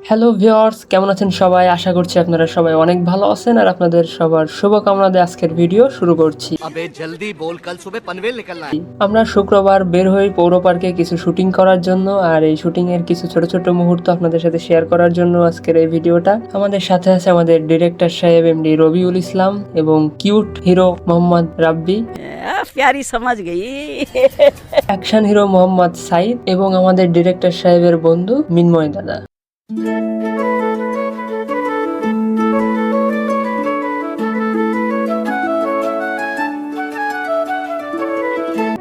Hello viewers, কেমন আছেন সবাই? আশা করছি আপনারা সবাই অনেক ভালো আছেন আর আপনাদের সবার শুভকামনা দিয়ে আজকের ভিডিও শুরু করছি। अबे जल्दी बोल, कल सुबह पनवेल निकलना है। আমরা শুক্রবার বের হই পৌর পার্কে কিছু শুটিং করার জন্য, আর এই শুটিং এর কিছু ছোট ছোট মুহূর্ত আপনাদের সাথে শেয়ার করার জন্য আজকের এই ভিডিওটা। আমাদের সাথে আছে আমাদের ডিরেক্টর সাহেব এমডি রবিউল ইসলাম এবং কিউট হিরো মোহাম্মদ রাব্বি, प्यारी समझ गई। অ্যাকশন হিরো মোহাম্মদ সাইদ এবং আমাদের ডিরেক্টর সাহেবের বন্ধু মিনময় দাদা।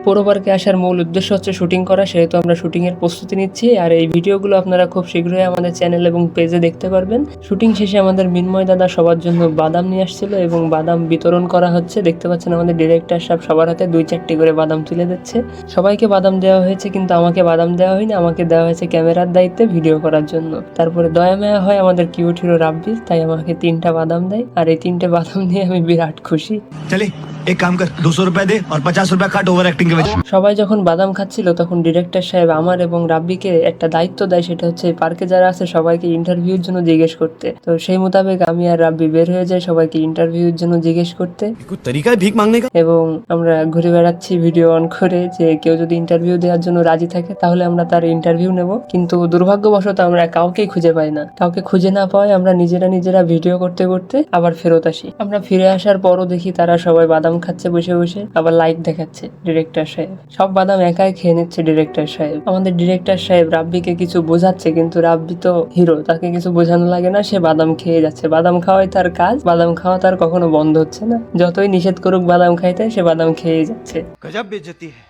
পৌর পার্কে আসার মূল উদ্দেশ্য হচ্ছে শুটিং করা, সেহেতু আমরা শুটিং এর প্রস্তুতি নিচ্ছি। আর এই ভিডিওগুলো আপনারা খুব শীঘ্রই আমাদের চ্যানেল এবং পেজে দেখতে পারবেন। শুটিং শেষে আমাদের মিনময় দাদা সবার জন্য বাদাম নিয়ে আসছিল এবং বাদাম বিতরণ করা হচ্ছে। দেখতে পাচ্ছেন আমাদের ডিরেক্টর সাহেব সবার হাতে 2-4টি করে বাদাম তুলে দিচ্ছে। সবাইকে বাদাম দেওয়া হয়েছে, কিন্তু আমাকে বাদাম দেওয়া হয়নি। আমাকে দেওয়া হয়েছে ক্যামেরার দায়িত্বে ভিডিও করার জন্য। তারপরে দয়া মায়া হয় আমাদের কিউট হিরো রাব্বি, তাই আমাকে 3টা বাদাম দেয়। আর এই 3টে বাদাম নিয়ে আমি বিরাট খুশি। चले एक काम कर 200 रुपए दे और 50 रुपए काट ओवर एक्टिंग के वजह। সবাই যখন বাদাম খাচ্ছিল তখন ডিরেক্টর সাহেব আমার এবং রাব্বিকে একটা দায়িত্ব দেয়, সেটা হচ্ছে পার্কে যারা আছে সবাইকে ইন্টারভিউর জন্য জিজ্ঞেস করতে। তো সেই মোতাবেক আমি আর রাব্বি বের হয়ে যাই সবাইকে ইন্টারভিউর জন্য জিজ্ঞেস করতে। कोई तरीका है भीख मांगने का? এবং আমরা ঘুরে বেড়াচ্ছি ভিডিও অন করে, যে কেউ যদি ইন্টারভিউ দেওয়ার জন্য রাজি থাকে তাহলে আমরা তার ইন্টারভিউ নেব। কিন্তু দুর্ভাগ্যবশত আমরা কাউকেই খুঁজে পাই না। কাউকে খুঁজে না পাওয়ায় আমরা নিজেরা ভিডিও করতে করতে আবার ফেরত আসি। আমরা ফিরে আসার পরও দেখি তারা সবাই বাদাম খাচ্ছে বসে বসে, আবার লাইক দেখাচ্ছে ডিরেক্টর সাহেব। সব বাদাম একাই খেয়ে নিচ্ছে ডিরেক্টর সাহেব। আমাদের ডিরেক্টর সাহেব রাব্বিকে কিছু বোঝাচ্ছে, কিন্তু রাব্বি তো হিরো, তাকে কিছু বোঝানো লাগে না, সে বাদাম খেয়ে যাচ্ছে। বাদাম খাওয়াই তার কাজ, বাদাম খাওয়া তার কখনো বন্ধ হচ্ছে না। যতই নিষেধ করুক বাদাম খাইতে, সে বাদাম খেয়ে যাচ্ছে। गजब बेइज्जती है।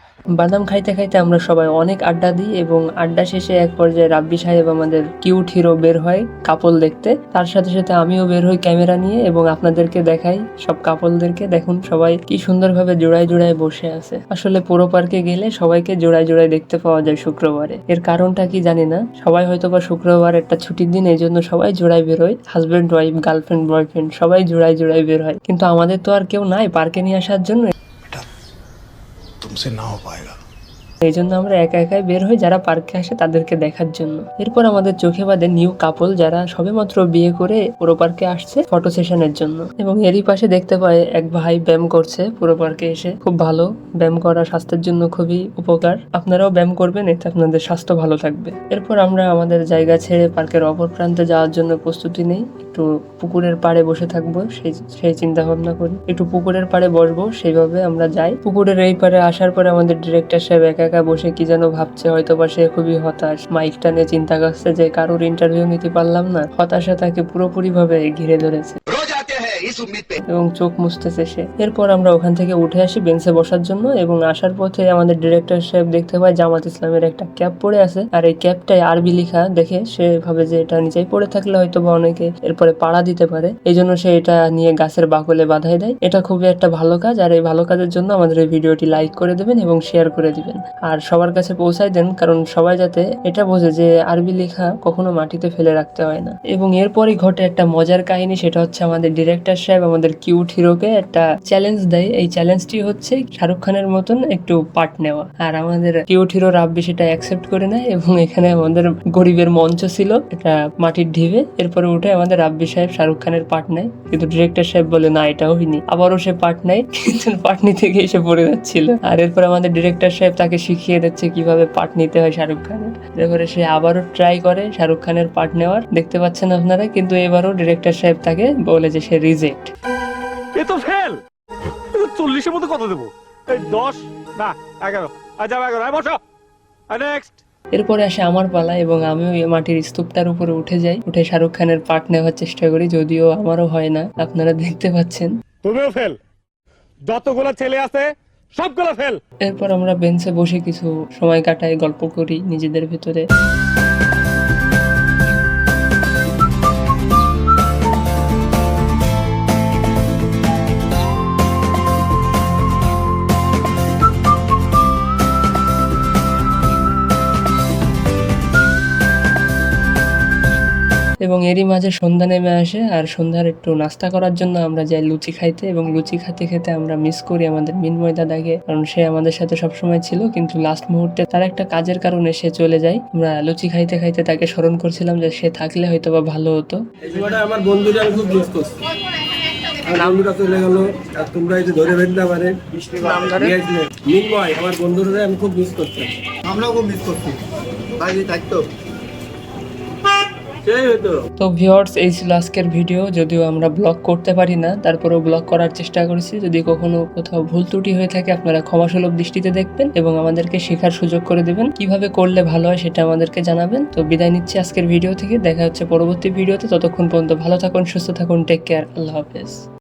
বাদাম খাইতে খাইতে আমরা সবাই অনেক আড্ডা দিই এবং আড্ডা শেষে এক পর্যায়ে রাব্বি সাহেব আমাদের কিউট হিরো বের হয় কাপল দেখতে। তার সাথে সাথে আমিও বের হই ক্যামেরা নিয়ে এবং আপনাদেরকে দেখাই সব কাপলদেরকে। দেখুন সবাই কি সুন্দরভাবে জোড়ায় জোড়ায় বসে আছে। আসলে পুরো পার্কে গেলে সবাইকে জোড়ায় জোড়ায় দেখতে পাওয়া যায় শুক্রবারে। এর কারণটা কি জানি না, সবাই হয়তো বা শুক্রবার একটা ছুটির দিন, এই জন্য সবাই জোড়ায় বের হয়। হাজবেন্ড ওয়াইফ, গার্লফ্রেন্ড বয়ফ্রেন্ড সবাই জোড়ায় জোড়ায় বের হয়। কিন্তু আমাদের তো আর কেউ নাই পার্কে নিয়ে আসার জন্য, तुमसे ना हो पाएगा। এই জন্য আমরা একা একাই বের হই যারা পার্কে আসে তাদেরকে দেখার জন্য। এরপর আমাদের চোখে বাঁধে নিউ কাপল যারা সবেমাত্র বিয়ে করে পুরো পার্কে আসছে ফটো সেশনের জন্য। এবং এরই পাশে দেখতে পাই এক ভাই ব্যায়াম করছে পুরো পার্কে এসে। খুব ভালো, ব্যায়াম করা স্বাস্থ্যের জন্য খুবই উপকার। আপনারাও ব্যায়াম করবেন, এতে আপনাদের স্বাস্থ্য ভালো থাকবে। এরপর আমরা আমাদের জায়গা ছেড়ে পার্কের অপর প্রান্তে যাওয়ার জন্য প্রস্তুতি নেই। একটু পুকুরের পাড়ে বসে থাকবো সেই চিন্তা ভাবনা করি। একটু পুকুরের পাড়ে বসবো, সেইভাবে আমরা যাই। পুকুরের এই পাড়ে আসার পরে আমাদের ডিরেক্টর সাহেব একা একা বসে কি যেন ভাবছে, হয়তো বা সে খুবই হতাশ। মাইকটা নিয়ে চিন্তা করছে যে কারোর ইন্টারভিউ নিতে পারলাম না। হতাশা তাকে পুরোপুরি ভাবে ঘিরে ধরেছে এবং চোখ মুছতেছে সে। এরপর আমরা ওখান থেকে উঠে আসি বেঞ্চে বসার জন্য এবং আসার পথে আমাদের ডিরেক্টর সাহেব দেখতে পায় জামাত ইসলামের একটা ক্যাপ পরে আছে। আর এই ক্যাপটায় আরবি লেখা দেখে সে ভাবে যে এটা নিচেই পড়ে থাকলে হয়তো বা অনেকে এরপরে পাড়া দিতে পারে, এই জন্য সে এটা নিয়ে গাছের বাকলে বাঁধাই দেয়। এটা খুবই একটা ভালো কাজ, আর এই ভালো কাজের জন্য আমাদের এই ভিডিওটি লাইক করে দেবেন এবং শেয়ার করে দিবেন আর সবার কাছে পৌঁছায় দেন, কারণ সবাই যাতে এটা বোঝে যে আরবি লেখা কখনো মাটিতে ফেলে রাখতে হয় না। এবং এরপরই ঘটে একটা মজার কাহিনী, সেটা হচ্ছে আমাদের ডিরেক্টর সাহেব আমাদের কিউট হিরোকে একটা চ্যালেঞ্জ দেয়। এই চ্যালেঞ্জটি হচ্ছে শাহরুখ খানের মতন একটু পার্ট নেওয়া, আর আমাদের কিউট হিরো রাব্বি সেটা অ্যাকসেপ্ট করে নেয়। এবং এখানে আমাদের গরিবের মঞ্চ ছিল, এটা মাটির ঢিবে। এরপরে উঠে আমাদের রাব্বি সাহেব শাহরুখ খানের পার্ট নেয়, কিন্তু ডিরেক্টর সাহেব বলে না এটা হয়নি। আবারও সে পার্ট নেয়, কিন্তু পার্ট নিতে গিয়ে এসে পড়ে যাচ্ছিল। আর এরপর আমাদের ডিরেক্টর সাহেব তাকে শিখিয়ে দিচ্ছে কিভাবে পার্ট নিতে হয় শাহরুখ খানের। এরপরে সে আবারও ট্রাই করে শাহরুখ খানের পার্ট নেওয়ার, দেখতে পাচ্ছেন আপনারা। কিন্তু এবারও ডিরেক্টর সাহেব তাকে বলে যে সে রিজেক্ট। এ তো ফেল। 40-এর মধ্যে কত দেবো? এই 10 না 11। আচ্ছা 11 বসো। নেক্সট। এরপরে আসে আমার পালা এবং আমিও এই মাটির স্তূপটার উপরে উঠে যাই। উঠে শাহরুখ খানের পার্ট নেওয়ার চেষ্টা করি, যদিও আমারও হয় না, আপনারা দেখতে পাচ্ছেন। তুমিও ফেল। যতগুলো ছেলে আছে সবগুলো ফেল। এরপর আমরা বেঞ্চে বসে কিছু সময় কাটাই, গল্প করি নিজেদের ভিতরে। এবং এরই মাঝে সন্ধ্যা নেমে আসে, আর সন্ধ্যার একটু নাস্তা করার জন্য আমরা যাই লুচি খাইতে, এবং লুচি খেতে খেতে আমরা মিস করি আমাদের মিনময় দাদাকে, কারণ সে আমাদের সাথে সবসময় ছিল, কিন্তু লাস্ট মুহূর্তে তার একটা কাজের কারণে সে চলে যায়। আমরা লুচি খাইতে খাইতে তাকে স্মরণ করছিলাম যে সে থাকলে হয়তো বা ভালো হতো। এই সময়টা আমার বন্ধুরা আমি খুব মিস করছি। আমার বন্ধুরা চলে গেল, আর তোমরা এই যে ধরে বেঁধে পারে মিনময়, আমার বন্ধুরা আমি খুব মিস করছি। আমরাও খুব মিস করছি ভাই, থাকতো সেই হতো। তো ভিউয়ার্স, এই ছিল আজকের ভিডিও। যদিও আমরা ব্লগ করতে পারি না, তারপরেও ব্লগ করার চেষ্টা করেছি। যদি কখনো কোথাও ভুল ত্রুটি হয়ে থাকে আপনারা ক্ষমাসুলভ দৃষ্টিতে দেখবেন এবং আমাদেরকে শেখার সুযোগ করে দেবেন। কিভাবে করলে ভালো হয় সেটা আমাদেরকে জানাবেন। তো বিদায় নিচ্ছি আজকের ভিডিও থেকে, দেখা হচ্ছে পরবর্তী ভিডিওতে। ততক্ষণ পর্যন্ত ভালো থাকুন, সুস্থ থাকুন, টেক কেয়ার, আল্লাহ হাফেজ।